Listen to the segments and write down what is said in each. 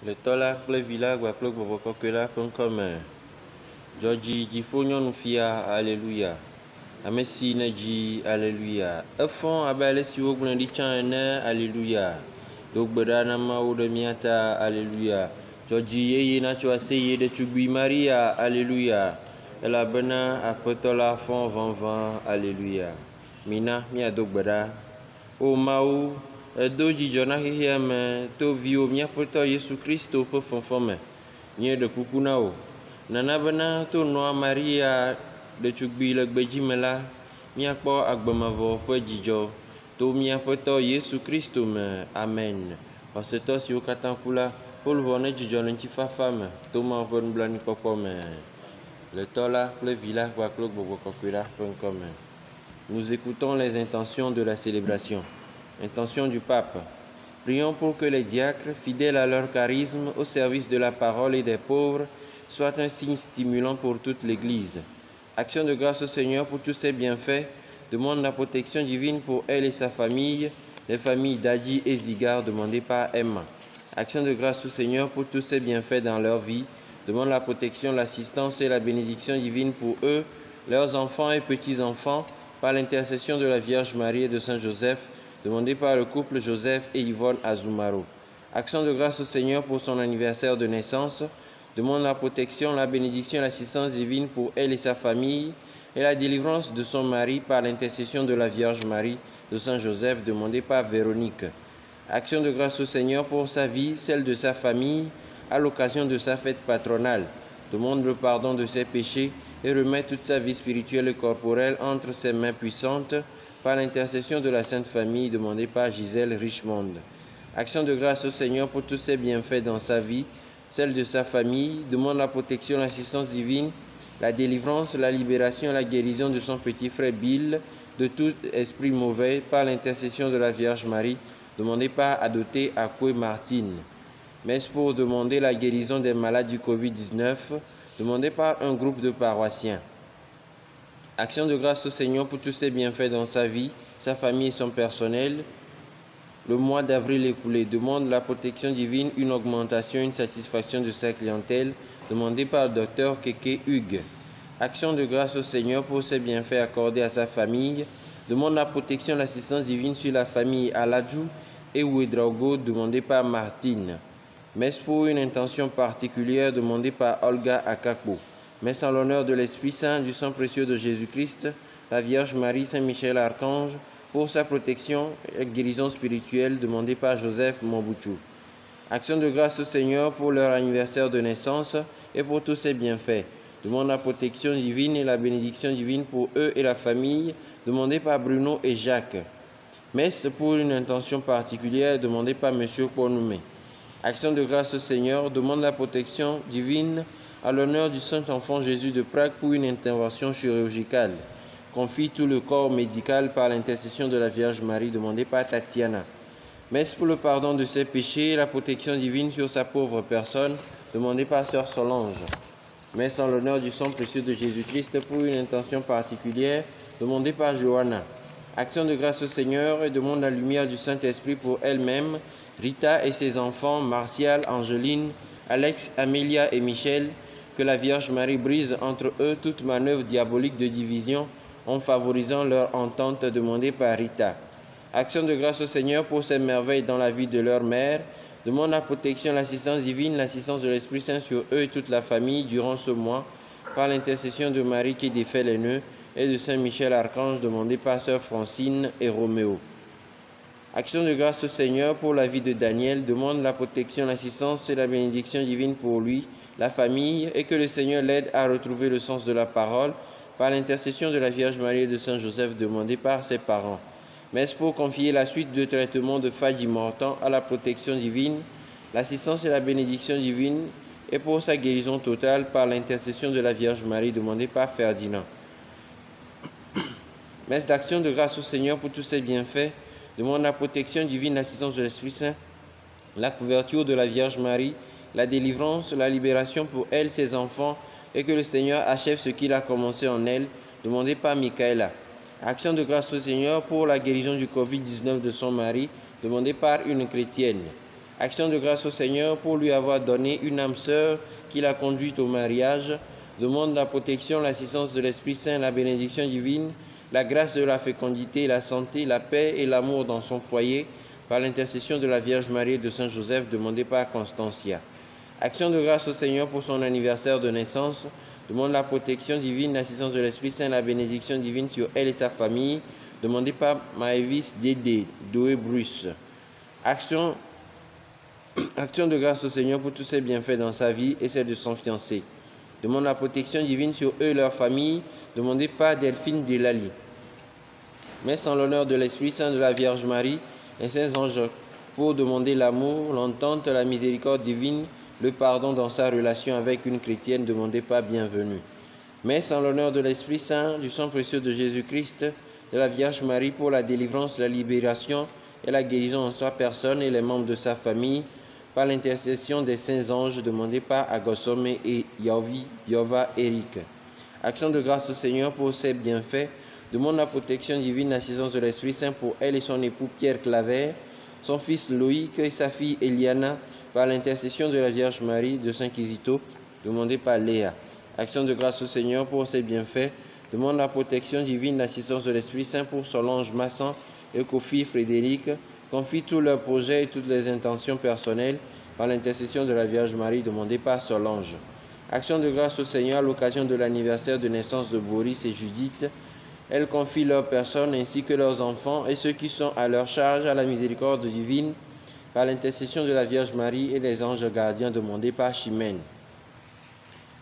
Le tɔ la kple vi la gba kple gbɔgbɔ kɔkɔe la ƒe ŋkɔ me. Dzɔdzi dziƒo nyɔnufia, aleluya. Ame si ne dzi, aleluya. Efɔ abe ale si wogblẽ ɖi tsã ene, aleluya. Do gbe ɖa na Mawu ɖe mía ta, aleluya. Dzɔdzi yeye natso aseye ɖetugbui Maria, aleluya. Elabena Aƒetɔ la fɔ vavã, aleluya. Mina míado gbe ɖa. O Mawu, edo dzidzɔ na xexea me to viwo míaƒe Tɔ Yesu Kristo ƒe fɔfɔ me. Míeɖe kuku na wò. Nana bena to nɔa Maria ɖetugbui le gbedzi me la, míakpɔ agbemavɔ ƒe dzidzɔ to míaƒe Tɔ Yesu Kristo me. Amen. Xɔsetɔ siwo katã ku la, poluvɔ ne dzidzɔ le ŋutifafa me to Mawu ƒe nublanuikpɔkpɔ me. Le tɔ la kple vi la kpakple gbɔgbɔ kɔkɔe la ƒe ŋkɔ me. Nous écoutons les intentions de la célébration. Intention du pape. Prions pour que les diacres, fidèles à leur charisme au service de la parole et des pauvres, soient un signe stimulant pour toute l'Église. Action de grâce au Seigneur pour tous ses bienfaits. Demande la protection divine pour elle et sa famille, les familles d'Adi et Zigar demandées par Emma. Action de grâce au Seigneur pour tous ses bienfaits dans leur vie. Demande la protection, l'assistance et la bénédiction divine pour eux, leurs enfants et petits-enfants, par l'intercession de la Vierge Marie et de Saint Joseph, demandé par le couple Joseph et Yvonne Azumaro. Action de grâce au Seigneur pour son anniversaire de naissance. Demande la protection, la bénédiction et l'assistance divine pour elle et sa famille et la délivrance de son mari par l'intercession de la Vierge Marie de Saint Joseph, demandé par Véronique. Action de grâce au Seigneur pour sa vie, celle de sa famille, à l'occasion de sa fête patronale. Demande le pardon de ses péchés et remet toute sa vie spirituelle et corporelle entre ses mains puissantes par l'intercession de la Sainte Famille demandée par Gisèle Richmond. Action de grâce au Seigneur pour tous ses bienfaits dans sa vie, celle de sa famille, demande la protection, l'assistance divine, la délivrance, la libération et la guérison de son petit frère Bill de tout esprit mauvais par l'intercession de la Vierge Marie demandée par Adoté Akwe Martine. Messe pour demander la guérison des malades du Covid-19 demandée par un groupe de paroissiens. Action de grâce au Seigneur pour tous ses bienfaits dans sa vie, sa famille et son personnel. Le mois d'avril écoulé demande la protection divine, une augmentation, une satisfaction de sa clientèle, demandée par le docteur Keke Hugues. Action de grâce au Seigneur pour ses bienfaits accordés à sa famille. Demande la protection, l'assistance divine sur la famille Aladjou et Ouedraogo, demandée par Martine. Messe pour une intention particulière demandée par Olga Akakbo. Messe en l'honneur de l'Esprit Saint, du sang précieux de Jésus-Christ, la Vierge Marie, Saint Michel Archange, pour sa protection et guérison spirituelle demandée par Joseph Mobutu. Action de grâce au Seigneur pour leur anniversaire de naissance et pour tous ses bienfaits. Demande la protection divine et la bénédiction divine pour eux et la famille, demandée par Bruno et Jacques. Messe pour une intention particulière demandée par M. Konoumé. Action de grâce au Seigneur demande la protection divine à l'honneur du Saint-Enfant Jésus de Prague pour une intervention chirurgicale. Confie tout le corps médical par l'intercession de la Vierge Marie demandée par Tatiana. Messe pour le pardon de ses péchés et la protection divine sur sa pauvre personne demandée par Sœur Solange. Messe en l'honneur du sang précieux de Jésus-Christ pour une intention particulière demandée par Johanna. Action de grâce au Seigneur et demande la lumière du Saint-Esprit pour elle-même, Rita et ses enfants, Martial, Angeline, Alex, Amélia et Michel, que la Vierge Marie brise entre eux toute manœuvre diabolique de division en favorisant leur entente demandée par Rita. Action de grâce au Seigneur pour ces merveilles dans la vie de leur mère, demande la protection, l'assistance divine, l'assistance de l'Esprit Saint sur eux et toute la famille durant ce mois, par l'intercession de Marie qui défait les nœuds et de Saint Michel Archange demandé par Sœur Francine et Roméo. Action de grâce au Seigneur pour la vie de Daniel, demande la protection, l'assistance et la bénédiction divine pour lui, la famille, et que le Seigneur l'aide à retrouver le sens de la parole par l'intercession de la Vierge Marie et de Saint Joseph demandé par ses parents. Messe pour confier la suite de traitement de Fadji Mortan à la protection divine, l'assistance et la bénédiction divine, et pour sa guérison totale par l'intercession de la Vierge Marie demandée par Ferdinand. Messe d'action de grâce au Seigneur pour tous ses bienfaits, demande la protection divine, l'assistance de l'Esprit Saint, la couverture de la Vierge Marie, la délivrance, la libération pour elle, ses enfants, et que le Seigneur achève ce qu'il a commencé en elle, demandé par Michaela. Action de grâce au Seigneur pour la guérison du Covid-19 de son mari, demandée par une chrétienne. Action de grâce au Seigneur pour lui avoir donné une âme sœur qui l'a conduite au mariage. Demande la protection, l'assistance de l'Esprit Saint, la bénédiction divine, la grâce de la fécondité, la santé, la paix et l'amour dans son foyer, par l'intercession de la Vierge Marie et de Saint Joseph, demandé par Constantia. Action de grâce au Seigneur pour son anniversaire de naissance. Demande la protection divine, l'assistance de l'Esprit Saint, la bénédiction divine sur elle et sa famille, demandé par Maëvis Dédé, Doué Bruce. Action de grâce au Seigneur pour tous ses bienfaits dans sa vie et celle de son fiancé. Demande la protection divine sur eux et leur famille, demandé par Delphine Delali. Messe en l'honneur de l'Esprit Saint, de la Vierge Marie et saints anges pour demander l'amour, l'entente, la miséricorde divine, le pardon dans sa relation avec une chrétienne, demandé par Bienvenue. Messe en l'honneur de l'Esprit Saint, du sang précieux de Jésus-Christ, de la Vierge Marie pour la délivrance, la libération et la guérison en sa personne et les membres de sa famille, par l'intercession des saints anges, demandés par Agosome et Yova Eric. Action de grâce au Seigneur pour ses bienfaits. Demande la protection divine, l'assistance de l'Esprit Saint pour elle et son époux Pierre Claver, son fils Loïc et sa fille Eliana, par l'intercession de la Vierge Marie de Saint Kizito, demandé par Léa. Action de grâce au Seigneur pour ses bienfaits. Demande la protection divine, l'assistance de l'Esprit Saint pour Solange Masson et Kofi Frédéric. Confie tous leurs projets et toutes les intentions personnelles par l'intercession de la Vierge Marie, demandée par Solange. Action de grâce au Seigneur à l'occasion de l'anniversaire de naissance de Boris et Judith. Elles confient leurs personnes ainsi que leurs enfants et ceux qui sont à leur charge à la miséricorde divine par l'intercession de la Vierge Marie et les anges gardiens, demandés par Chimène.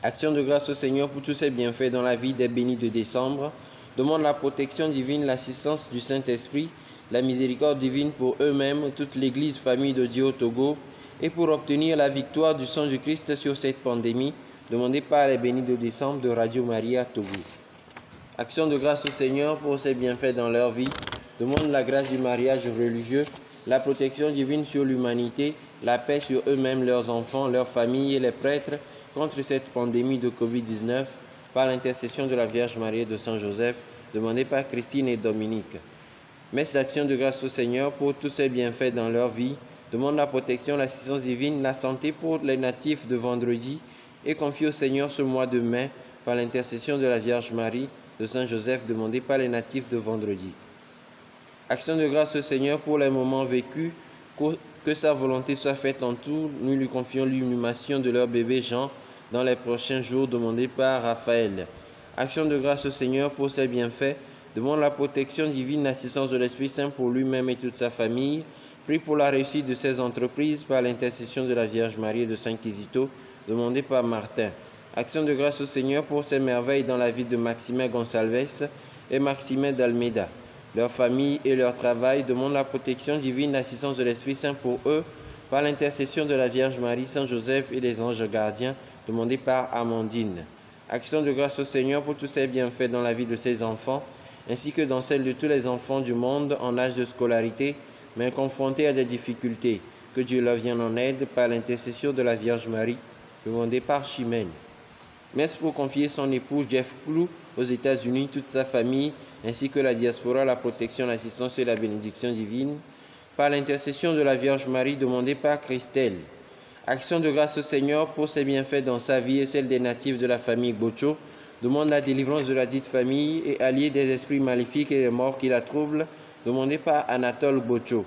Action de grâce au Seigneur pour tous ses bienfaits dans la vie des bénis de décembre. Demande la protection divine, l'assistance du Saint-Esprit, la miséricorde divine pour eux-mêmes, toute l'Église famille de Dieu au Togo, et pour obtenir la victoire du sang du Christ sur cette pandémie, demandée par les bénis de décembre de Radio Maria Togo. Action de grâce au Seigneur pour ses bienfaits dans leur vie. Demande la grâce du mariage religieux, la protection divine sur l'humanité, la paix sur eux-mêmes, leurs enfants, leurs familles et les prêtres contre cette pandémie de Covid-19 par l'intercession de la Vierge Marie et de Saint Joseph, demandée par Christine et Dominique. Messe d'action de grâce au Seigneur pour tous ses bienfaits dans leur vie. Demande la protection, l'assistance divine, la santé pour les natifs de vendredi et confie au Seigneur ce mois de mai par l'intercession de la Vierge Marie, de Saint Joseph, demandé par les natifs de vendredi. Action de grâce au Seigneur pour les moments vécus, que sa volonté soit faite en tout. Nous lui confions l'inhumation de leur bébé Jean dans les prochains jours, demandé par Raphaël. Action de grâce au Seigneur pour ses bienfaits. Demande la protection divine, l'assistance de l'Esprit Saint pour lui-même et toute sa famille. Prie pour la réussite de ses entreprises par l'intercession de la Vierge Marie et de Saint Kizito, demandé par Martin. Action de grâce au Seigneur pour ses merveilles dans la vie de Maximin Gonçalves et Maximin d'Almeida. Leur famille et leur travail demandent la protection divine, l'assistance de l'Esprit Saint pour eux, par l'intercession de la Vierge Marie, Saint Joseph et les anges gardiens, demandé par Amandine. Action de grâce au Seigneur pour tous ses bienfaits dans la vie de ses enfants, ainsi que dans celle de tous les enfants du monde en âge de scolarité, mais confrontés à des difficultés. Que Dieu leur vienne en aide par l'intercession de la Vierge Marie, demandée par Chimène. Messe pour confier son époux Jeff Clou aux États-Unis, toute sa famille, ainsi que la diaspora, la protection, l'assistance et la bénédiction divine, par l'intercession de la Vierge Marie, demandée par Christelle. Action de grâce au Seigneur pour ses bienfaits dans sa vie et celle des natifs de la famille Bocho, demande la délivrance de la dite famille et allier des esprits maléfiques et des morts qui la troublent, demandé par Anatole Bocho.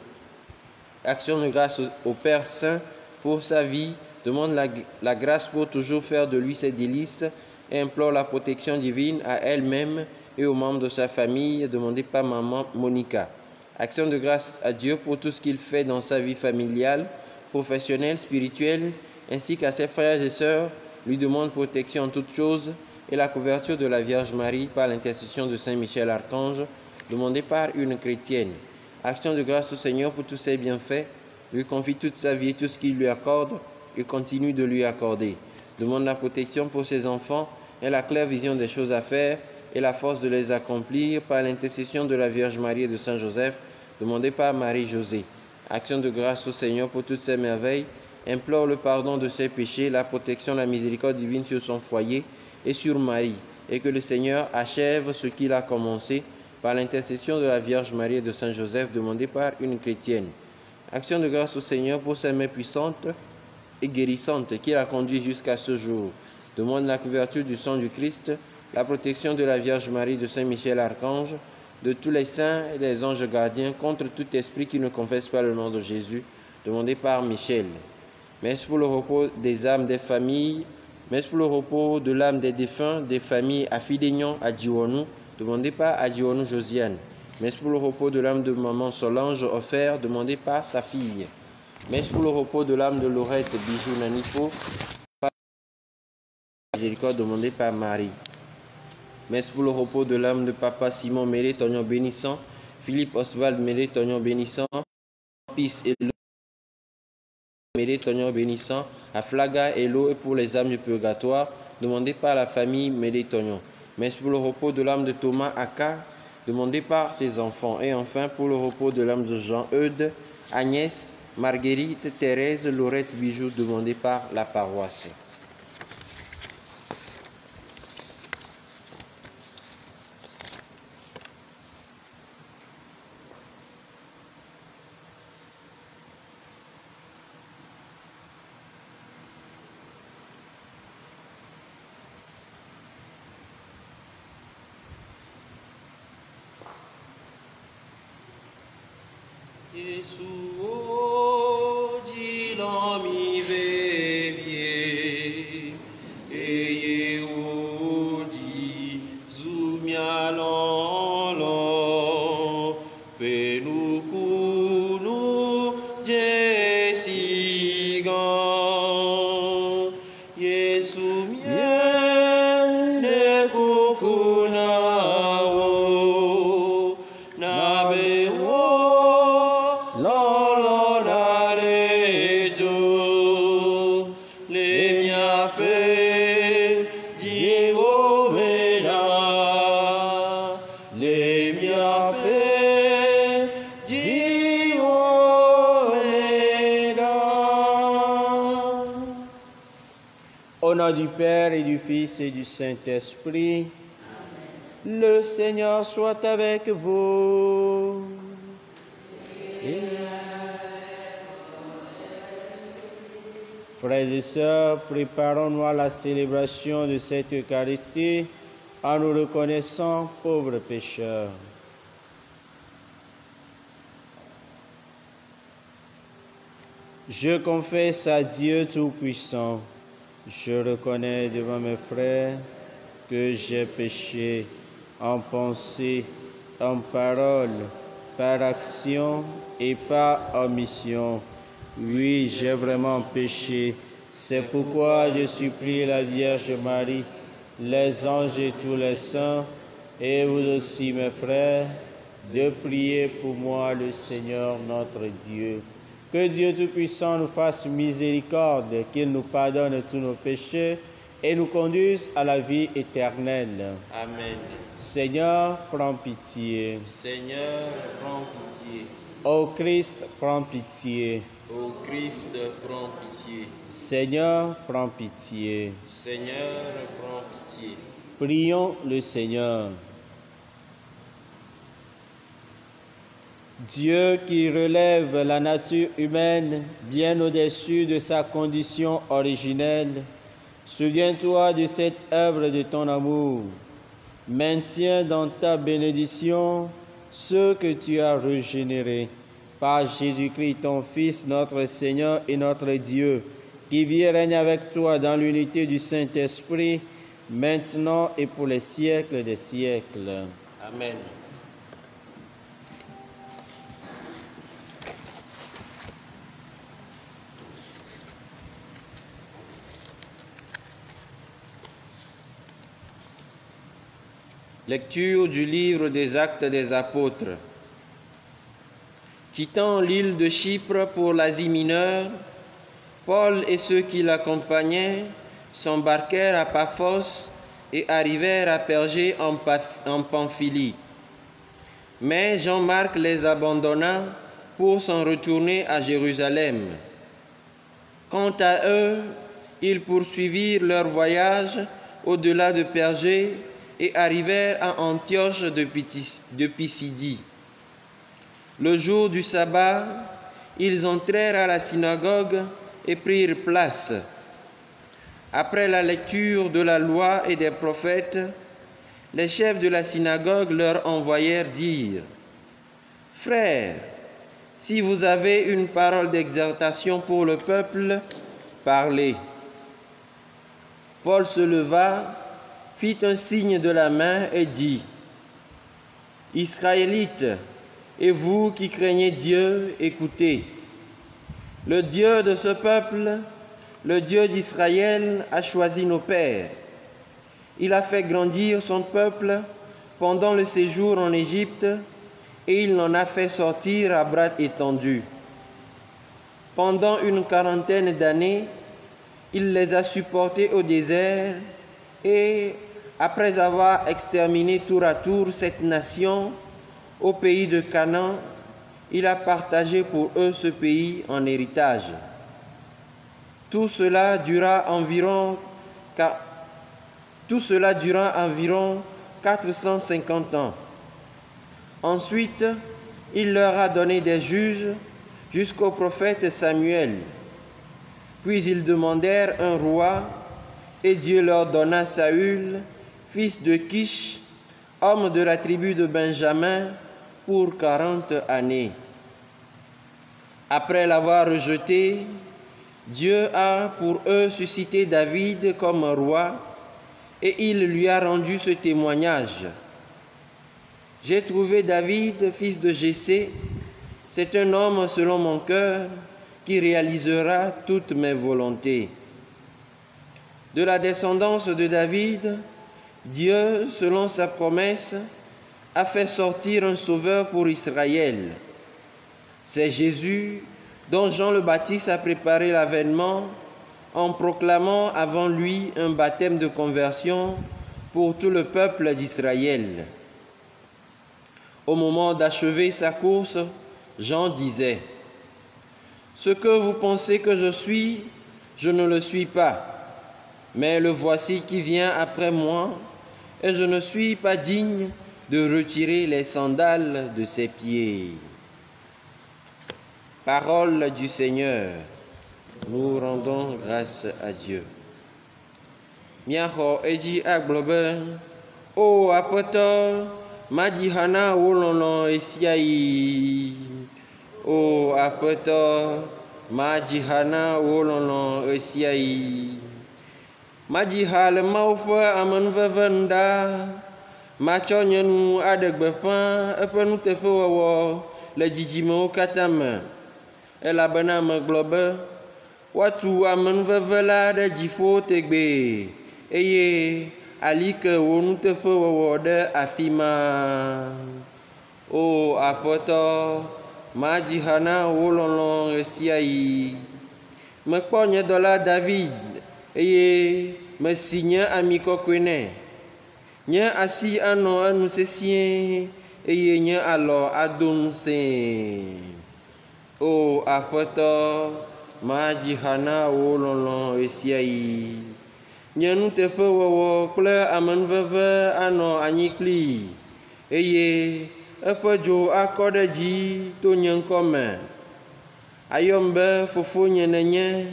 Action de grâce au Père Saint pour sa vie, demande la grâce pour toujours faire de lui ses délices et implore la protection divine à elle-même et aux membres de sa famille, demandé par maman Monica. Action de grâce à Dieu pour tout ce qu'il fait dans sa vie familiale, professionnelle, spirituelle, ainsi qu'à ses frères et sœurs, lui demande protection en toutes choses et la couverture de la Vierge Marie par l'intercession de Saint Michel Archange, demandé par une chrétienne. Action de grâce au Seigneur pour tous ses bienfaits, lui confie toute sa vie et tout ce qu'il lui accorde et continue de lui accorder. Demande la protection pour ses enfants et la claire vision des choses à faire et la force de les accomplir par l'intercession de la Vierge Marie et de Saint Joseph, demandé par Marie-Josée. Action de grâce au Seigneur pour toutes ses merveilles, implore le pardon de ses péchés, la protection, la miséricorde divine sur son foyer et sur Marie, et que le Seigneur achève ce qu'il a commencé par l'intercession de la Vierge Marie et de Saint Joseph, demandé par une chrétienne. Action de grâce au Seigneur pour sa main puissante et guérissante qui l'a conduit jusqu'à ce jour. Demande la couverture du sang du Christ, la protection de la Vierge Marie, de Saint Michel Archange, de tous les saints et les anges gardiens contre tout esprit qui ne confesse pas le nom de Jésus, demandé par Michel. Messe pour le repos des âmes des familles, messe pour le repos de l'âme des défunts des familles Afidegnon à Dionou, demandé par Adionou Josiane. Messe pour le repos de l'âme de maman Solange offert, demandé par sa fille. Messe pour le repos de l'âme de Laurette Bijou Nanipo, par miséricorde, demandé par Marie. Messe pour le repos de l'âme de papa Simon Mélé Tognon bénissant, Philippe Oswald Mélé Tognon bénissant, Fils et Mélé Tognon bénissant, à Flaga Hello et pour les âmes du purgatoire, demandé par la famille Mélé Tognon. Messe pour le repos de l'âme de Thomas Aka, demandé par ses enfants. Et enfin pour le repos de l'âme de Jean-Eudes, Agnès, Marguerite, Thérèse, Laurette Bijou, demandé par la paroisse. Yesuo di l'ami vevie e yeo di zumialolo penukunu jesigan Yesu miene kukunao nabewo Au nom du Père et du Fils et du Saint-Esprit, le Seigneur soit avec vous. Frères et sœurs, préparons-nous à la célébration de cette Eucharistie en nous reconnaissant pauvres pécheurs. Je confesse à Dieu Tout-Puissant, je reconnais devant mes frères que j'ai péché en pensée, en parole, par action et par omission. Oui, j'ai vraiment péché. C'est pourquoi je supplie la Vierge Marie, les anges et tous les saints, et vous aussi, mes frères, de prier pour moi le Seigneur notre Dieu. Que Dieu Tout-Puissant nous fasse miséricorde, qu'il nous pardonne tous nos péchés et nous conduise à la vie éternelle. Amen. Seigneur, prends pitié. Seigneur, prends pitié. Ô Christ, prends pitié. Ô Christ, prends pitié. Seigneur, prends pitié. Seigneur, prends pitié. Prions le Seigneur. Dieu qui relève la nature humaine bien au-dessus de sa condition originelle, souviens-toi de cette œuvre de ton amour. Maintiens dans ta bénédiction ceux que tu as régénérés par Jésus-Christ, ton Fils, notre Seigneur et notre Dieu, qui vit et règne avec toi dans l'unité du Saint-Esprit, maintenant et pour les siècles des siècles. Amen. Lecture du livre des Actes des Apôtres. Quittant l'île de Chypre pour l'Asie mineure, Paul et ceux qui l'accompagnaient s'embarquèrent à Paphos et arrivèrent à Pergé en Pamphylie. Mais Jean-Marc les abandonna pour s'en retourner à Jérusalem. Quant à eux, ils poursuivirent leur voyage au-delà de Pergé et arrivèrent à Antioche de Pisidie. Le jour du sabbat, ils entrèrent à la synagogue et prirent place. Après la lecture de la loi et des prophètes, les chefs de la synagogue leur envoyèrent dire: « Frères, si vous avez une parole d'exhortation pour le peuple, parlez. » Paul se leva, fit un signe de la main et dit: « Israélites, et vous qui craignez Dieu, écoutez. Le Dieu de ce peuple, le Dieu d'Israël, a choisi nos pères. Il a fait grandir son peuple pendant le séjour en Égypte et il l'en a fait sortir à bras étendus. Pendant une 40aine d'années, il les a supportés au désert et, après avoir exterminé tour à tour cette nation, au pays de Canaan, il a partagé pour eux ce pays en héritage. Tout cela dura environ 450 ans. Ensuite, il leur a donné des juges jusqu'au prophète Samuel. Puis ils demandèrent un roi, et Dieu leur donna Saül, fils de Kish, homme de la tribu de Benjamin, pour 40 années. Après l'avoir rejeté, Dieu a pour eux suscité David comme roi, et il lui a rendu ce témoignage. « J'ai trouvé David, fils de Jessé, c'est un homme selon mon cœur, qui réalisera toutes mes volontés. » De la descendance de David, Dieu, selon sa promesse, a fait sortir un sauveur pour Israël. C'est Jésus dont Jean le Baptiste a préparé l'avènement en proclamant avant lui un baptême de conversion pour tout le peuple d'Israël. Au moment d'achever sa course, Jean disait: « Ce que vous pensez que je suis, je ne le suis pas, mais le voici qui vient après moi, et je ne suis pas digne de retirer les sandales de ses pieds. » Parole du Seigneur. Nous rendons grâce à Dieu. Miaho eji aglobe o apoto majihana wolono esiai. O apoto majihana wolono esiai. Majihal maufa amanvavanda matsɔ nye nu aɖe gbeƒã eƒe nuteƒewɔwɔ le dzidzimewo katã me, elabena megblɔ be woatu amenuveve la ɖe dziƒo tegbee eye alike wo nuteƒewɔwɔ ɖe afi ma. O Aƒetɔ, madzi ha na wo lɔlɔ̃ ɣe sia ɣi. Mekpɔ nye dɔla David eye mesi nye ami kɔkɔe nɛ. Nye asi anɔ enu sesĩe eye nye alɔ ado ŋusẽ. O Aƒetɔ, madzi ha na wo lɔlɔ̃ ɣe sia ɣi. Nye nuteƒewɔwɔ kple amenuveve anɔ anyi kplii eye eƒe dzo akɔ ɖe dzi to nye ŋkɔ me. Ayɔm be fofonye nenye,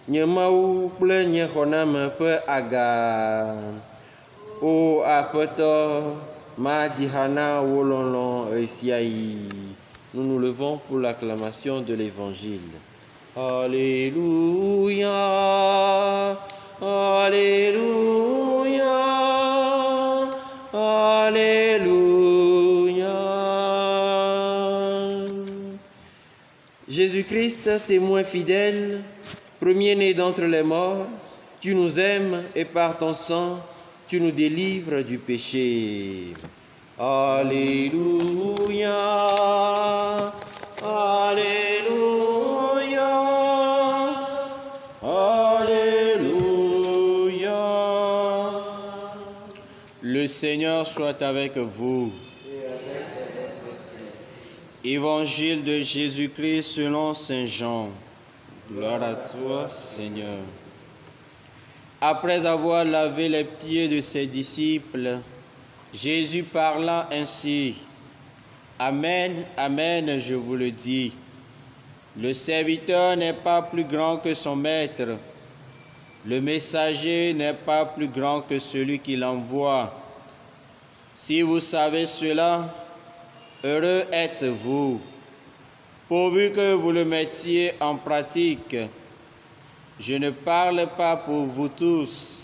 nye Mawu kple nye xɔname ƒe aga. O Aƒetɔ, madzi ha na wo lɔlɔ̃ ɣe sia ɣi. Nous nous levons pour l'acclamation de l'Évangile. Alléluia, Alléluia, Alléluia. Jésus-Christ, témoin fidèle, premier-né d'entre les morts, tu nous aimes et par ton sang, tu nous délivres du péché. Alléluia, Alléluia, Alléluia. Le Seigneur soit avec vous. Évangile de Jésus-Christ selon saint Jean. Gloire à toi, Seigneur. Après avoir lavé les pieds de ses disciples, Jésus parla ainsi: Amen, Amen, je vous le dis. Le serviteur n'est pas plus grand que son maître. Le messager n'est pas plus grand que celui qui l'envoie. Si vous savez cela, heureux êtes-vous, pourvu que vous le mettiez en pratique. Je ne parle pas pour vous tous.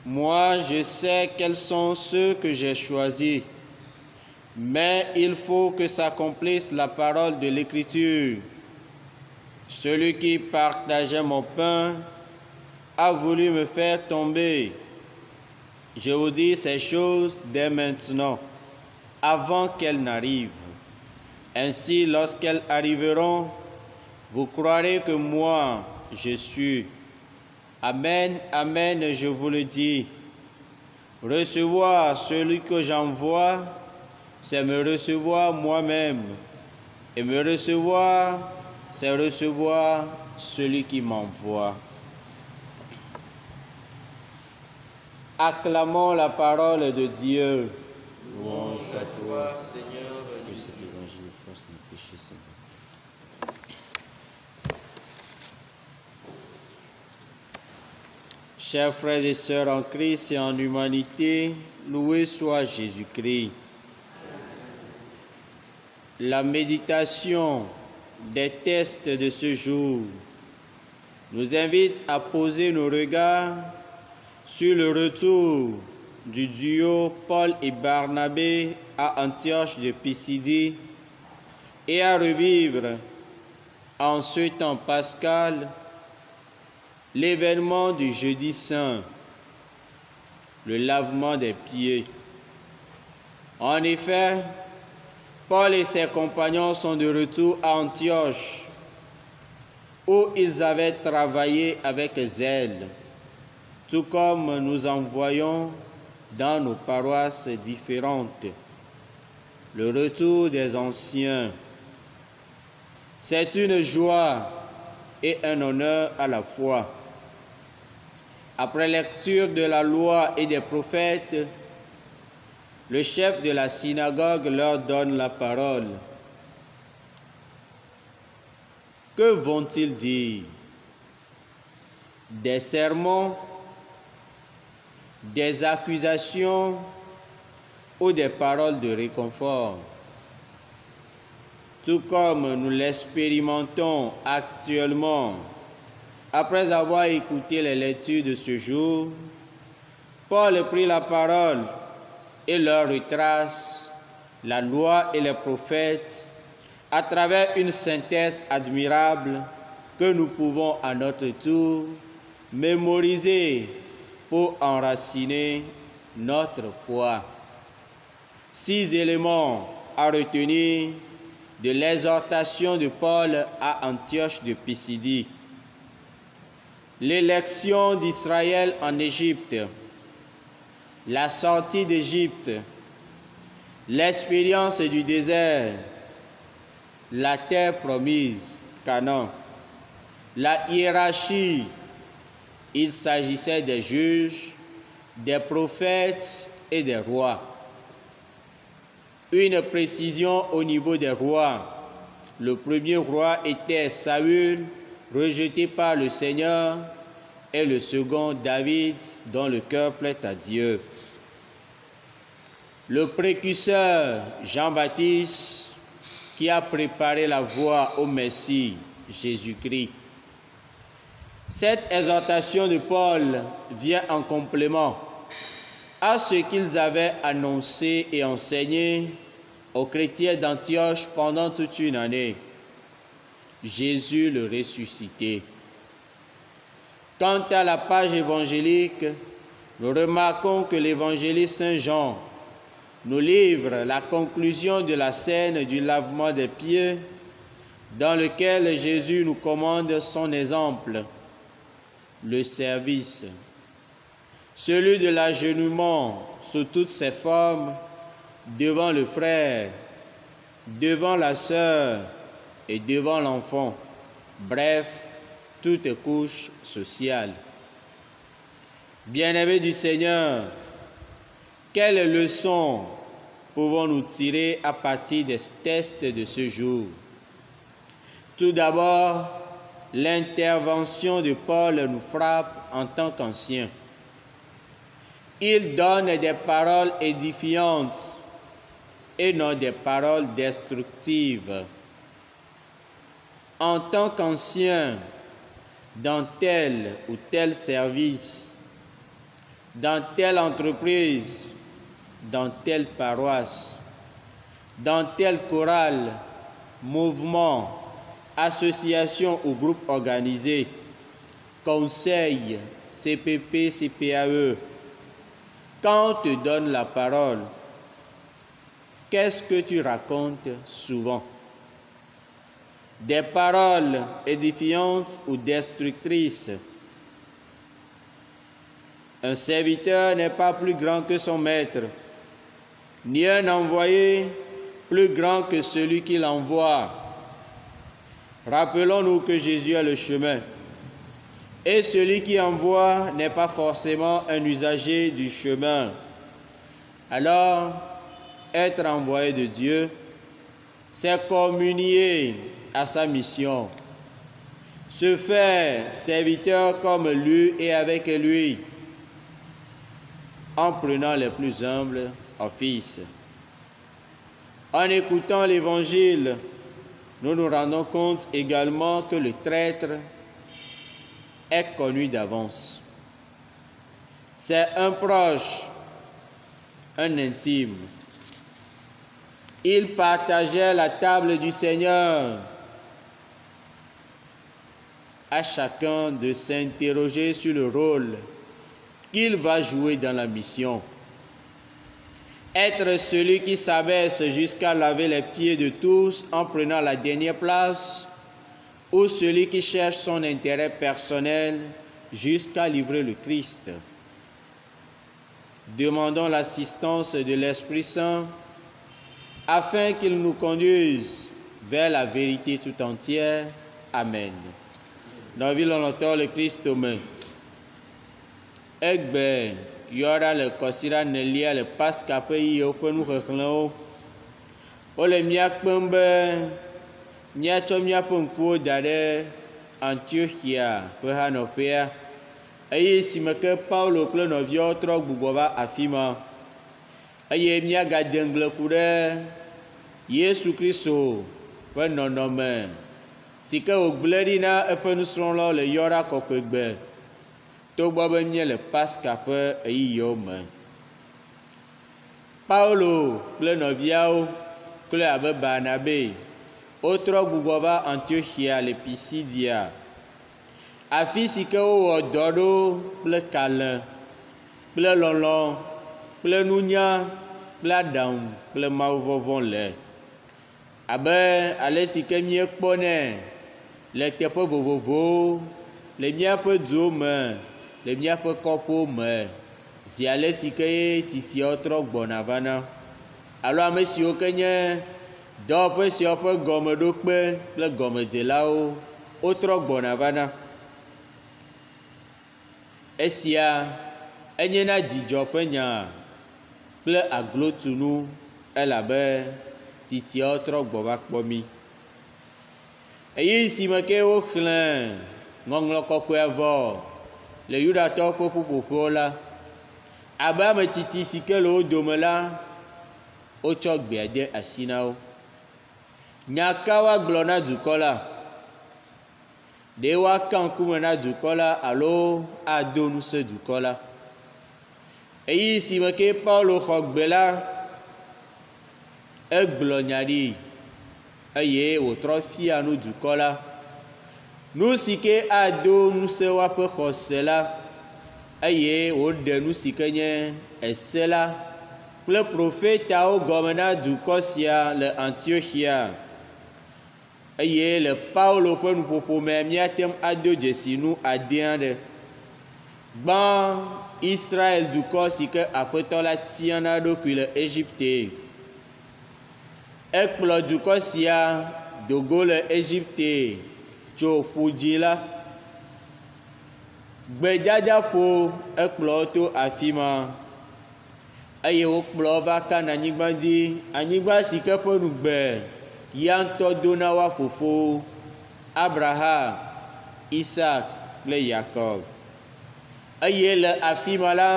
Moi, je sais quels sont ceux que j'ai choisis. Mais il faut que s'accomplisse la parole de l'Écriture. Celui qui partageait mon pain a voulu me faire tomber. Je vous dis ces choses dès maintenant, avant qu'elles n'arrivent. Ainsi, lorsqu'elles arriveront, vous croirez que moi, je suis. Amen, amen, je vous le dis. Recevoir celui que j'envoie, c'est me recevoir moi-même. Et me recevoir, c'est recevoir celui qui m'envoie. Acclamons la parole de Dieu. Louange à toi, Seigneur Que Jésus. cet évangile fasse nos péchés, Seigneur. Chers frères et sœurs en Christ et en humanité, loué soit Jésus-Christ. La méditation des textes de ce jour nous invite à poser nos regards sur le retour du duo Paul et Barnabé à Antioche de Pisidie et à revivre en ce temps pascal l'événement du jeudi saint, le lavement des pieds. En effet, Paul et ses compagnons sont de retour à Antioche, où ils avaient travaillé avec zèle, tout comme nous en voyons dans nos paroisses différentes. Le retour des anciens, c'est une joie et un honneur à la fois. Après lecture de la loi et des prophètes, le chef de la synagogue leur donne la parole. Que vont-ils dire? Des sermons, des accusations ou des paroles de réconfort? Tout comme nous l'expérimentons actuellement, après avoir écouté les lectures de ce jour, Paul prit la parole et leur retrace la loi et les prophètes à travers une synthèse admirable que nous pouvons à notre tour mémoriser pour enraciner notre foi. 6 éléments à retenir de l'exhortation de Paul à Antioche de Pisidie. L'élection d'Israël en Égypte, la sortie d'Égypte, l'expérience du désert, la terre promise, Canaan, la hiérarchie, il s'agissait des juges, des prophètes et des rois. Une précision au niveau des rois. Le premier roi était Saül, rejeté par le Seigneur, et le second David, dont le cœur plaît à Dieu. Le précurseur Jean-Baptiste, qui a préparé la voie au Messie, Jésus-Christ. Cette exhortation de Paul vient en complément à ce qu'ils avaient annoncé et enseigné aux chrétiens d'Antioche pendant toute une année. Jésus le ressuscité. Quant à la page évangélique, nous remarquons que l'évangéliste Saint Jean nous livre la conclusion de la scène du lavement des pieds, dans lequel Jésus nous commande son exemple, le service, celui de l'agenouillement sous toutes ses formes, devant le frère, devant la sœur et devant l'enfant, bref, toute couche sociale. Bien-aimés du Seigneur, quelles leçons pouvons-nous tirer à partir des tests de ce jour? Tout d'abord, l'intervention de Paul nous frappe en tant qu'ancien. Il donne des paroles édifiantes et non des paroles destructives. En tant qu'ancien, dans tel ou tel service, dans telle entreprise, dans telle paroisse, dans tel chorale, mouvement, association ou groupe organisé, conseil, CPP, CPAE, quand on te donne la parole, qu'est-ce que tu racontes souvent? Des paroles édifiantes ou destructrices? Un serviteur n'est pas plus grand que son maître, ni un envoyé plus grand que celui qui l'envoie. Rappelons-nous que Jésus est le chemin. Et celui qui envoie n'est pas forcément un usager du chemin. Alors, être envoyé de Dieu, c'est communier à sa mission, se faire serviteur comme lui et avec lui, en prenant les plus humbles offices. En écoutant l'Évangile, nous nous rendons compte également que le traître est connu d'avance. C'est un proche, un intime. Il partageait la table du Seigneur. À chacun de s'interroger sur le rôle qu'il va jouer dans la mission. Être celui qui s'abaisse jusqu'à laver les pieds de tous en prenant la dernière place, ou celui qui cherche son intérêt personnel jusqu'à livrer le Christ. Demandons l'assistance de l'Esprit Saint afin qu'il nous conduise vers la vérité tout entière. Amen. Nous vivons le Christ humain. Egbe yora le kosira nelia le paskape yi woƒe nuxexlẽwo. Wole míakpem be míatsɔ míaƒe ŋkuwo da ɖe Antiochia ƒe hanɔƒea eye esime ke Paulo kple nɔviawo trɔ gbugbɔ va afi ma eye míagade ŋgleku ɖe Yesu Kristo ƒe nɔnɔme si ke wògblẽ ɖi na eƒe nusrɔ̃lawo le yɔra kɔkɔegbe togbɔ be míele Pasika ƒe ɣeyiɣiwo me. Paulo kple nɔviawo kple abe Barnabe wotrɔ gbugbɔ va Antiochia le Pisidia, afi si ke wowɔ dɔ ɖo kple kalẽ, kple lɔlɔ̃, kple nunya, kple aɖaŋu, kple mawuvɔvɔ̃ le. Abe ale si ke míekpɔnɛ le teƒe vovovowo, le míaƒe duwo me, le míaƒe kɔƒewo me, zi ale si ke titiawo trɔ gbɔna vana, alo ame siwo ke nye dɔwɔƒe siawo ƒe gɔmeɖokpe kple gɔmedzelawo wotrɔ gbɔna vana. Esia enye na dzidzɔ ƒe nya kple aglotunu elabe titiawo trɔ gbɔ va kpɔ mí. Eye si me ke woxlẽ ŋɔŋlɔ kɔkɔea vɔ le Yudatɔwo ƒe ƒuƒoƒewo la, abe ame titi si ke le wo dome la, wotsɔ gbea de asi na wo. Nya ka woagblɔ na dukɔ la? Ɖe woaka ŋkume na dukɔ la alo ado ŋusẽ dukɔ la? Eye si me ke Paulo xɔ gbe la, egblɔ nya ɖi eye wòtrɔ fia nu dukɔ la. Nu si ke ado ŋusẽ woaƒe xɔse la eye wòɖe nu si ke nye ese la kple profetawo gɔme na dukɔ sia le Antiochia. Eye le Paulo ƒe nuƒoƒo me míate ŋu ado dzesi nu ade aɖe. Gbã Israel dukɔ si ke Aƒetɔ la tia na eɖokui le Egypte. Ekplɔ dukɔ sia dogo le Egypte tso Ƒu Dzĩ la. Gbedadaƒo ekplɔ wo to afi ma eye wokplɔ va Kananyigba dzi, anyigba si ke ƒe nugbe ya ŋutɔ do na wa fofowo Abraham, Isaac kple Yakob. Eye le afi ma la,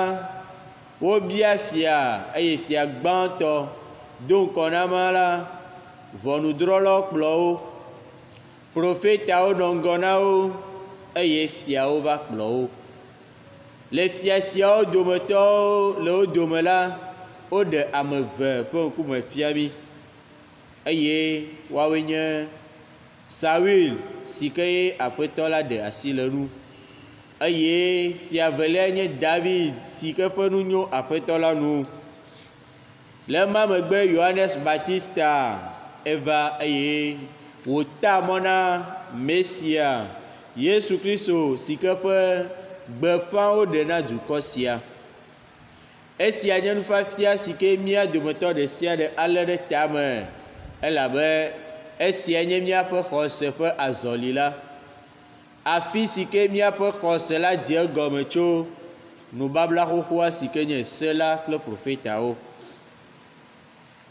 wobia fia eye fia gbãtɔ do ŋkɔ na ma la, ʋɔnudrɔ̃lawo kplɔ wo, profetawo nɔ ŋgɔ na wo eye fiawo va kplɔ wo. Le fia siawo dometɔwo le wo dome la, woɖe ame eve ƒe ŋkume fia mi eye woawoe nye Saul si ke ye Aƒetɔ la ɖe asi le nu eye fia velia nye David si ke ƒe nu nyo Aƒetɔ la nu. Le ma megbe Yohanes Baptista eva eye wòta mɔ na Mesia Yesu Kristo si ke ƒe gbeƒãwo ɖe na dukɔ sia. Esia nye nufiafia si ke mía dometɔ ɖe sia ɖe alé ɖe tame elabe esia nye míaƒe xɔse ƒe azɔli la. Afi si ke míaƒe xɔse la dze egɔme tso nubabla xoxoa si ke nye se la kple profetawo.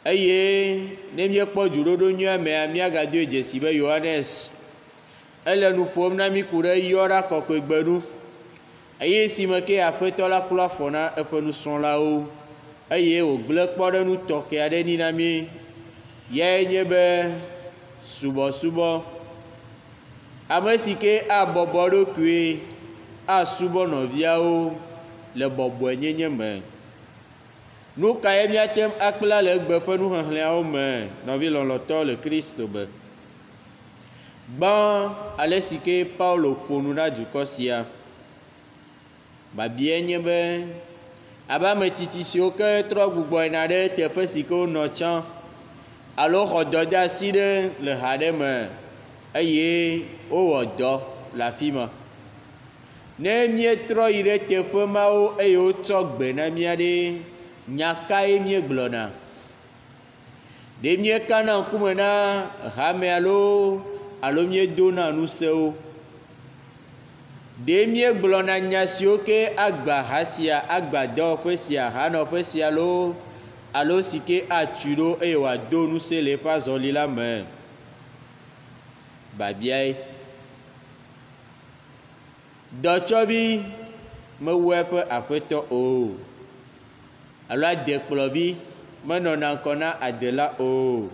Eye ne míekpɔ dzuɖoɖo nyuia mea, míagadoe dzesi be Yohanes ele nu ƒom na mí ku ɖe yɔɖa kɔkɔegbenu eye si me ke Aƒetɔ la kplo afɔ na eƒe nusrɔ̃lawo eye wògblẽ kpɔɖenu tɔxɛ aɖe ni na mí, yae nye be subɔsubɔ. Ame si ke abɔbɔ ɖokui asubɔ nɔviawo le bɔbɔenyenye me. Nu ka ye míatem akpla le egbe ƒe nuxexlẽawo me, nɔvi lɔlɔ̃tɔ le Kristo me? Gbã ale si ke Paulo ƒo nu na dukɔ sia. Babia nye be abe ame tsitsi siwo ke trɔ gbugbɔ yina ɖe teƒe si ke wonɔ tsã alo xɔ dɔ de asi ɖe le ha ɖe me eye wowɔ dɔ le afi ma. Ne míetrɔ yi ɖe teƒe mawo eye wotsɔ gbe na mía ɖe, nya kae míegblɔna? Ɖe míekana ŋkume na hame alo míedona ŋusẽwo? Ɖe míegblɔna nya siwo ke agba ha sia, agba dɔwɔƒe sia, hanɔƒe sia alo si ke atui ɖo eye wòado ŋusẽ le eƒe azɔli la me? Babiae. Dɔtsɔvi mewɔe ƒe aƒetɔ o, alo adekplɔvi menɔna ŋkɔ na adela o.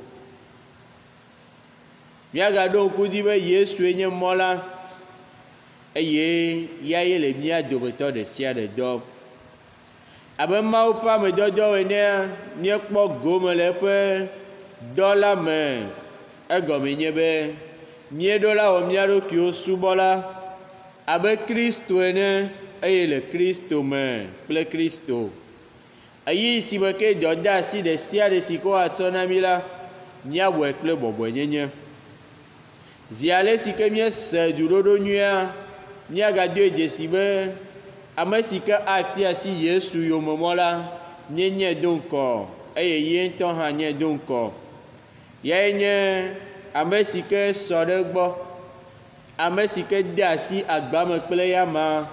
Míagaɖo ŋku dzi be Yesue nye mɔ la eye yae le mía dometɔ ɖe sia ɖe dɔm. Abe Mawu ƒe amedɔdɔwo enea, míekpɔ gome le eƒe dɔ la me. Egɔme nye be míeɖo la wɔ mía ɖokuiwo subɔla abe Kristo ene eye le Kristo me kple Kristo. Eyi si me ke dɔ de asi ɖe sia ɖe si ke woatsɔ na mí la, míawɔe kple bɔbɔenyenye. Zi ale si ke míese dzuɖoɖo nyuia, míagadoe dzesi be ame si ke afia asi Yesu yomemɔ la nye do ŋkɔ eye ye ŋutɔ hã nye do ŋkɔ. Yae nye ame si ke sɔ ɖe gbɔ, ame si ke de asi agba me kple yama,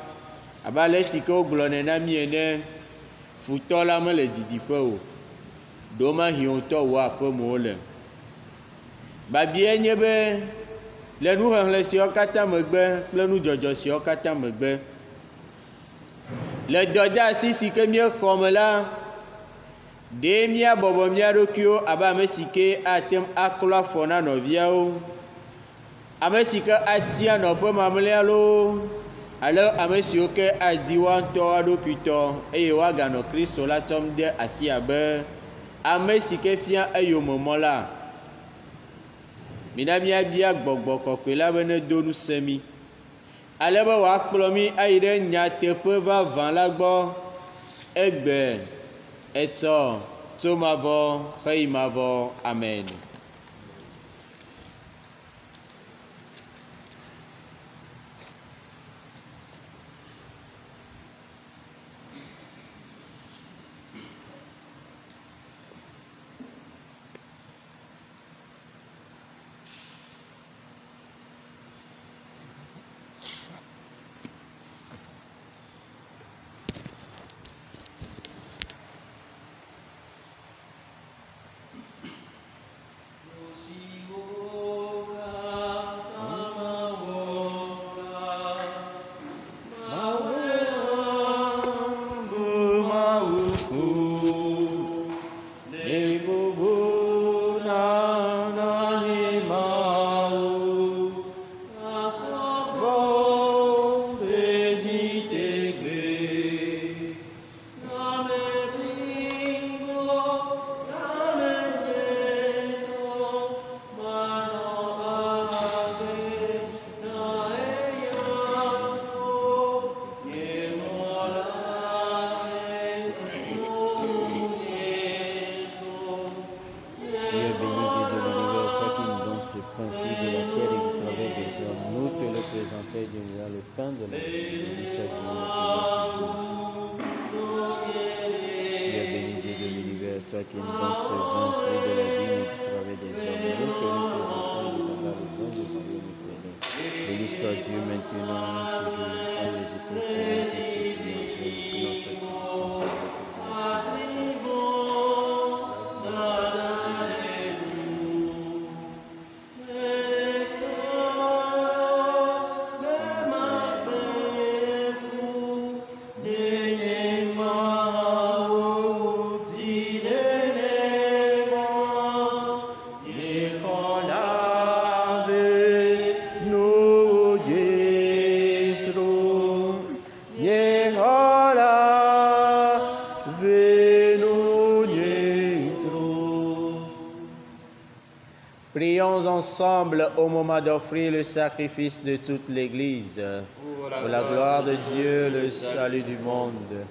abe ale si ke wogblɔnɛ na mí ene, futɔ la mele didiƒe o, ɖomahi ŋutɔ wò aƒe me wole. Babia nye be le nuxexlẽ siwo katã megbe kple nudzɔdzɔ siwo katã megbe, le dɔdeasi si ke míexɔ me la, ɖe míabɔbɔ mía ɖokuiwo abe ame si ke atem aklɔ afɔ na nɔviawo, ame si ke atia nɔƒe mamlɛa loo, alo ame siwo ke adi woa ŋutɔ woa ɖokui tɔ eye woaganɔ Kristo la tsɔm de asi abe ame si ke fia eyomemɔ la. Mina míabia gbɔgbɔ kɔkɔe la be nedo ŋusẽ mí, ale be wòakplɔ mí ayi ɖe nyateƒe vavã la gbɔ egbe etsɔ tso mavɔ heyi mavɔ. Amen. le pain de la vie. Béni sois-tu notre jour. Sois béni Dieu de l'univers, toi qui nous donnes ce vin, fruit de la vie, et du travail des hommes. Nous que nous tes enfants, nous donnes le vin du royaume éternel. Béni soit Dieu maintenant, toujours, dans les époux, Seigneur, que ceux qui nous appellent, que nos sacrifices soient pour Prions ensemble au moment d'offrir le sacrifice de toute l'Église, pour la gloire de Dieu, le salut du monde.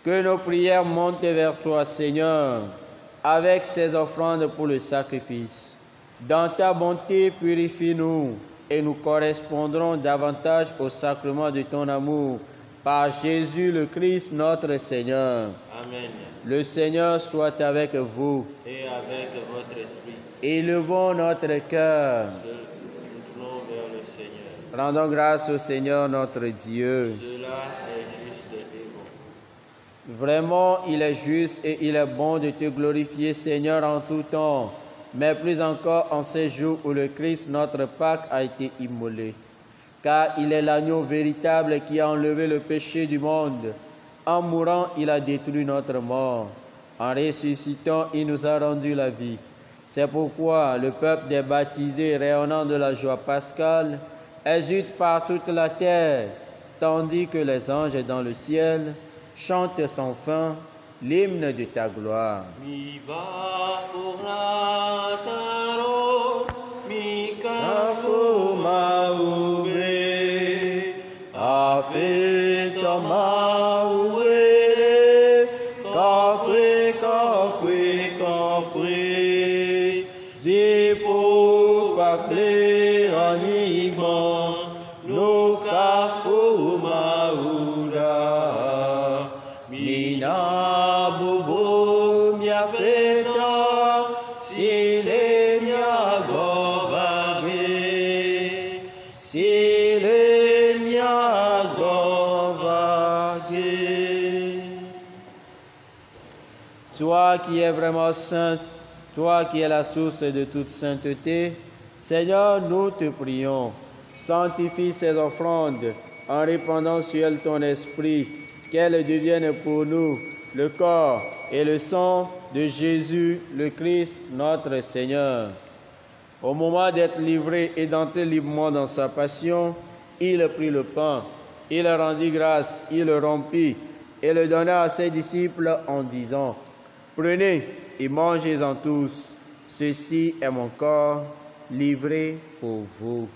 Que nos prières montent vers toi, Seigneur, avec ces offrandes pour le sacrifice. Dans ta bonté, purifie-nous et nous correspondrons davantage au sacrement de ton amour. Par Jésus le Christ, notre Seigneur. Amen. Le Seigneur soit avec vous. Et avec votre esprit. Élevons notre cœur. Nous tournons vers le Seigneur. Rendons grâce au Seigneur notre Dieu. Cela est juste et bon. Vraiment, il est juste et il est bon de te glorifier, Seigneur, en tout temps, mais plus encore en ces jours où le Christ, notre Pâque, a été immolé. Car il est l'agneau véritable qui a enlevé le péché du monde. En mourant, il a détruit notre mort. En ressuscitant, il nous a rendu la vie. C'est pourquoi le peuple des baptisés, rayonnant de la joie pascale, exulte par toute la terre, tandis que les anges dans le ciel chantent sans fin l'hymne de ta gloire. Mi va orataro, mi Kafuma ube, apetama uele, kakwe, kakwe, kakwe, zipo kakle anigma, no kafuma uda, mina bubu miapeta, sile miagovage, sile miagovage. Toi qui es vraiment saint, toi qui es la source de toute sainteté, Seigneur, nous te prions, sanctifie ces offrandes en répandant sur elles ton esprit, qu'elles deviennent pour nous le corps et le sang de Jésus, le Christ, notre Seigneur. Au moment d'être livré et d'entrer librement dans sa passion, il prit le pain, il rendit grâce, il le rompit et le donna à ses disciples en disant: Prenez et mangez-en tous, ceci est mon corps livré pour vous.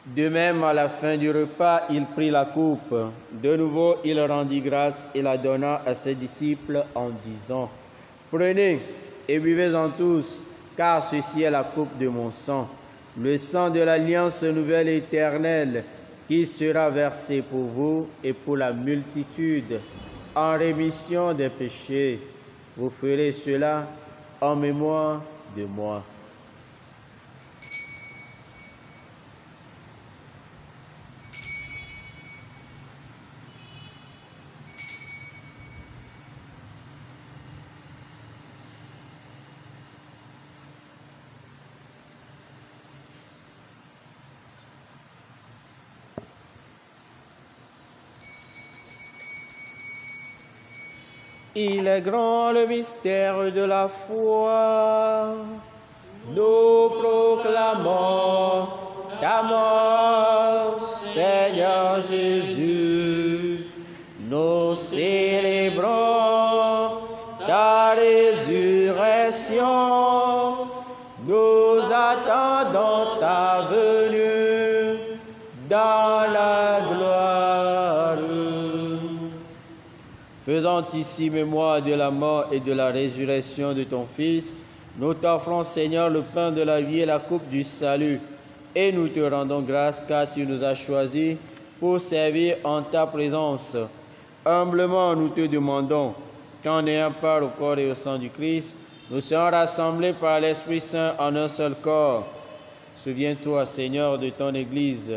De même, à la fin du repas, il prit la coupe. De nouveau, il rendit grâce et la donna à ses disciples en disant: Prenez et buvez-en tous, car ceci est la coupe de mon sang, le sang de l'alliance nouvelle et éternelle, qui sera versé pour vous et pour la multitude, en rémission des péchés. Vous ferez cela en mémoire de moi. Il est grand le mystère de la foi. Nous proclamons ta mort, Seigneur Jésus. Nous célébrons ta résurrection résignation, nous attendons ta venue dans la gloire. Faisant ici mémoire de la mort et de la résurrection de ton Fils, nous t'offrons, Seigneur, le pain de la vie et la coupe du salut, et nous te rendons grâce car tu nous as choisis pour servir en ta présence. Humblement, nous te demandons qu'en ayant part au corps et au sang du Christ, nous serons rassemblés par l'Esprit Saint en un seul corps. Souviens-toi, Seigneur, de ton Église,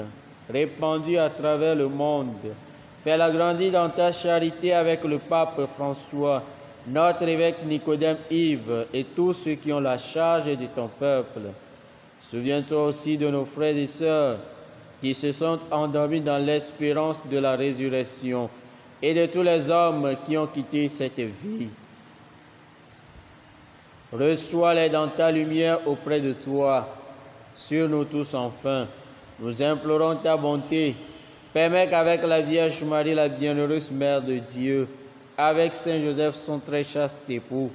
répandue à travers le monde. Fais-la grandir dans ta charité avec le pape François, notre évêque Nicodème Yves et tous ceux qui ont la charge de ton peuple. Souviens-toi aussi de nos frères et sœurs qui se sont endormis dans l'espérance de la résurrection et de tous les hommes qui ont quitté cette vie. Reçois-les dans ta lumière auprès de toi, sur nous tous enfin. Nous implorons ta bonté. Permets qu'avec la Vierge Marie, la bienheureuse Mère de Dieu, avec Saint Joseph, son très chaste époux,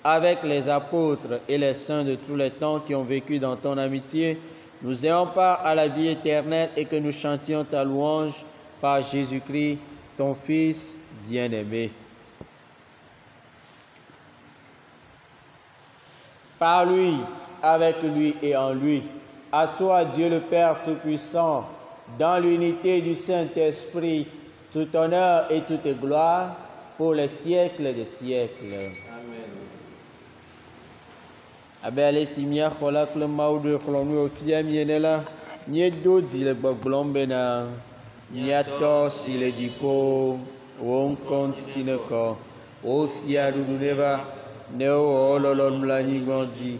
avec les apôtres et les saints de tous les temps qui ont vécu dans ton amitié, nous ayons part à la vie éternelle et que nous chantions ta louange par Jésus-Christ, ton Fils bien-aimé. Par lui, avec lui et en lui, à toi, Dieu le Père Tout-Puissant, dans l'unité du Saint-Esprit, tout honneur et toute gloire pour les siècles des siècles. Amen. Abel simia kola kple mawu ɖo xlɔ̃ nu ofia miene la, miedo dzi le gbɔgblɔm bena miatɔ si le dziƒo, wò ŋkɔ ŋuti ne kɔ, wofia ɖuɖu ne va, ne wowɔ lɔlɔ̃nu le anyigba dzi,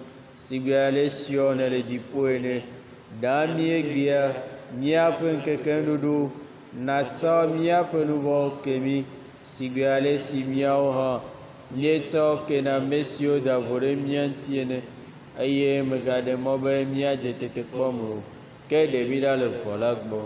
sigbe ale siɔ ne le dziƒo ene. Da míegbea míaƒe ŋkekeŋuɖoɖo, nàtsɔ míaƒe nu vɔ̃wo ke mí, sigbe ale si míawo hã míetsɔ ke na ame siwo da vo ɖe mía ŋuti ene, eye mègaɖe mɔ be míadze tetekpɔ me o, ke ɖe mí ɖa le vɔ la gbɔ.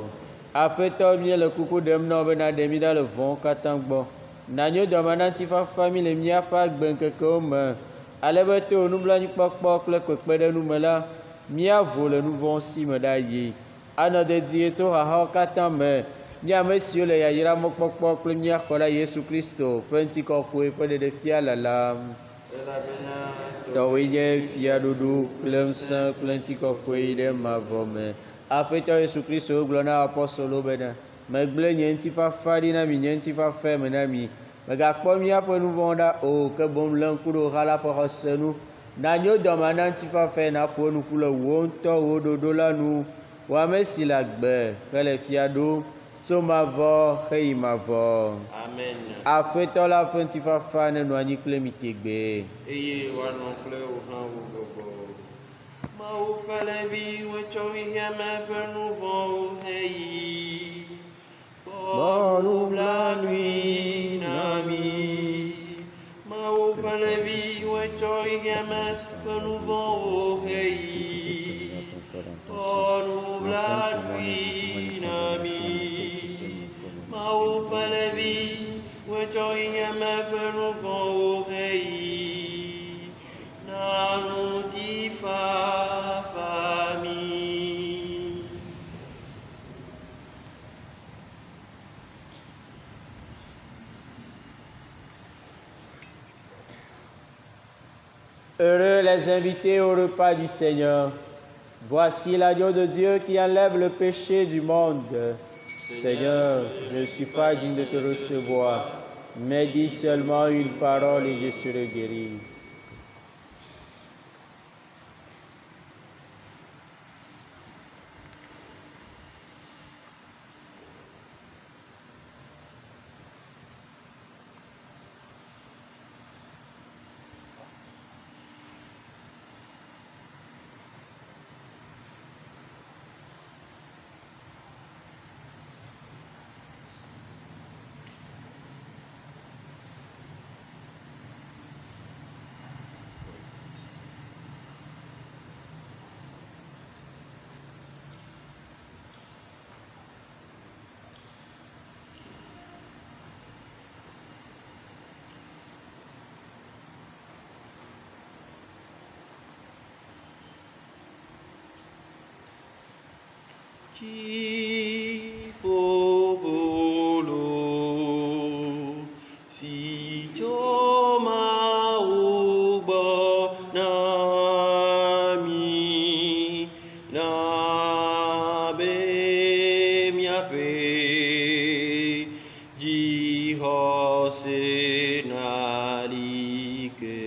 Aƒetɔ, míele kuku ɖem na wo bena ɖe mí ɖa le vɔwo katã gbɔ. Nànyo dɔme na ŋutifafa mí le míaƒe agbeŋkekewo me, ale be to nublanuikpɔkpɔ kple kpekpeɖeŋu me la, míavo le nu vɔ̃wo si me ɖayi. Anɔ dedie to xaxawo katã me, mí ame siwo le yayra mɔkpɔkpɔ kple mía Xɔla Yesu Kristo ƒe ŋutikɔkɔe ƒe ɖeɖefia lalam. Tɔwoe nye fiaɖuɖu kple ŋusẽ kple ŋutikɔkɔe ɖe mavɔ me. Aƒetɔ Yesu Kristo gblɔ na apɔstɔlwo bena, megblẽ nye ŋutifafa ɖi na mi, nye ŋutifafa me na mi. Megakpɔ míaƒe nu vɔ̃wo ɖa o, ke boŋ lé ŋku ɖe xa la ƒe xɔse nu. Nànyo dɔme na ŋutifafa nàƒo nuku le wò ŋutɔ wò ɖoɖo la nu. Wò ame si le agbe hele fia ɖo tso mavɔ heyi mavɔ. Amen. Aƒetɔ la ƒe ŋutifafa nenɔ anyi kple mi tegbe. Eye wòanɔ kple wò hã wò gbɔgbɔ. Mawu ƒe leviwo tsɔ xiame ƒe nu vɔ̃wo heyi. Kpɔ nublanui na mí. Mawu ƒe leviwo tsɔ xiame ƒe nu vɔ̃wo heyi. Kpɔ nublanui na mí. Mawu ƒe leviwo tsɔ xiame ƒe nu vɔ̃wo heyi. Na ŋutifafa mí. Heureux les invités au repas du Seigneur. Voici l'agneau de Dieu qui enlève le péché du monde. Seigneur, je ne suis pas digne de te recevoir, mais dis seulement une parole et je serai guéri. Chipobolo, si choma uba nami, na be miape, jihose nalike.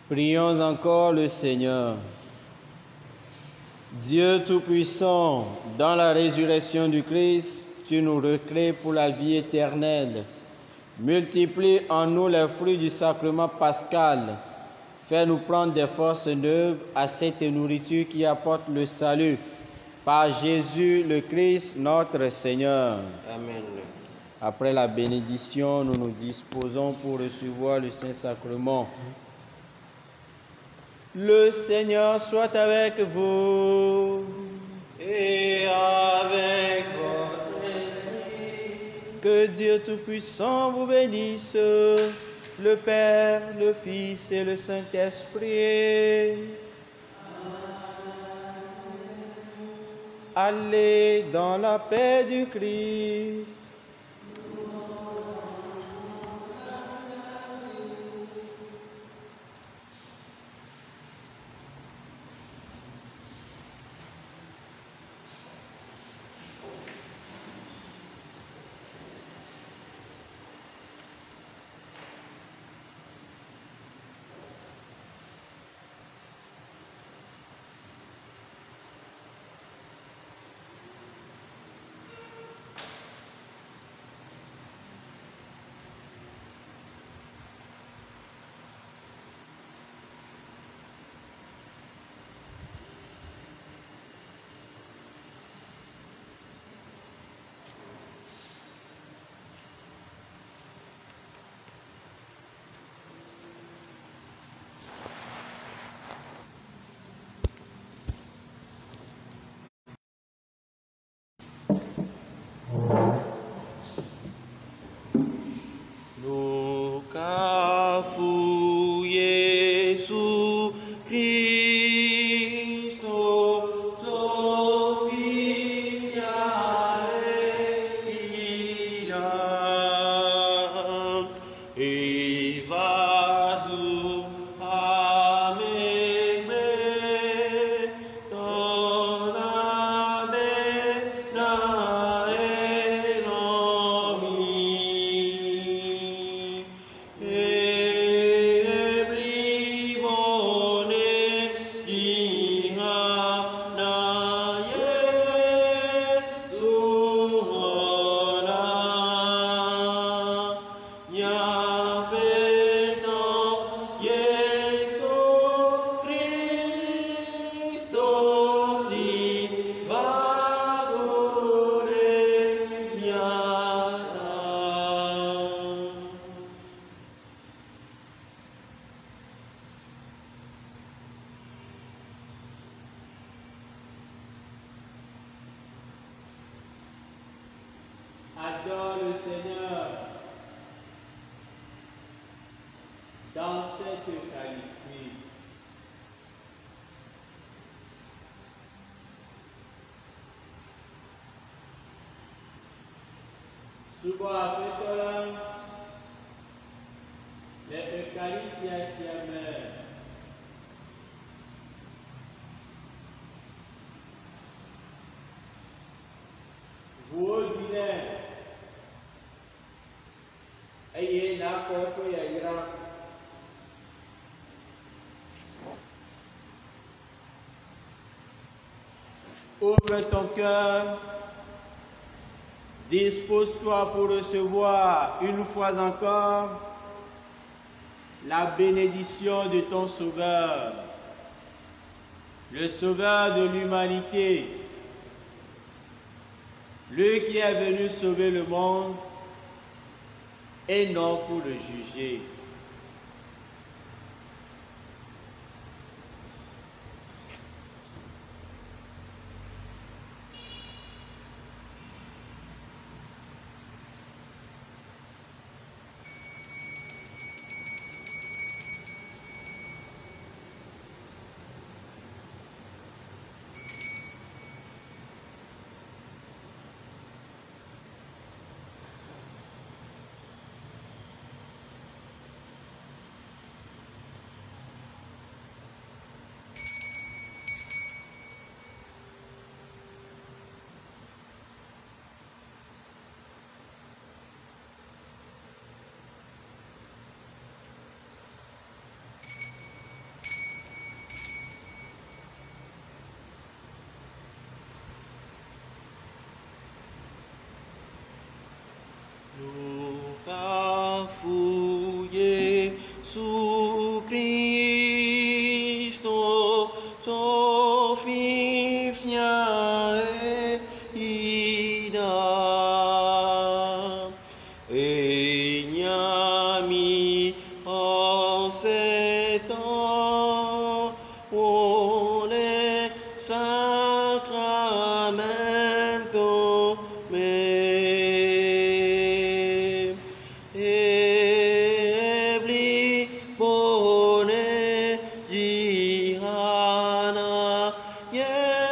Prions encore le Seigneur. Dieu Tout-Puissant, dans la résurrection du Christ, tu nous recrées pour la vie éternelle. Multiplie en nous les fruits du sacrement pascal. Fais-nous prendre des forces neuves à cette nourriture qui apporte le salut. Par Jésus le Christ, notre Seigneur. Amen. Après la bénédiction, nous nous disposons pour recevoir le Saint-Sacrement. Le Seigneur soit avec vous. Et avec votre esprit. Que Dieu Tout-Puissant vous bénisse, le Père, le Fils et le Saint-Esprit. Allez dans la paix du Christ. Adore le Seigneur dans cette Eucharistie. Sebuah pertolongan le Eucharistia siame. Vous direz, ayez la coque et ira. Ouvre ton cœur, dispose-toi pour recevoir une fois encore la bénédiction de ton Sauveur, le Sauveur de l'humanité, lui qui est venu sauver le monde et non pour le juger. Fouillé sous Christo, to fifia ida, e gnami en cet temps, ole sacramento me. Bone Jihana, yeah.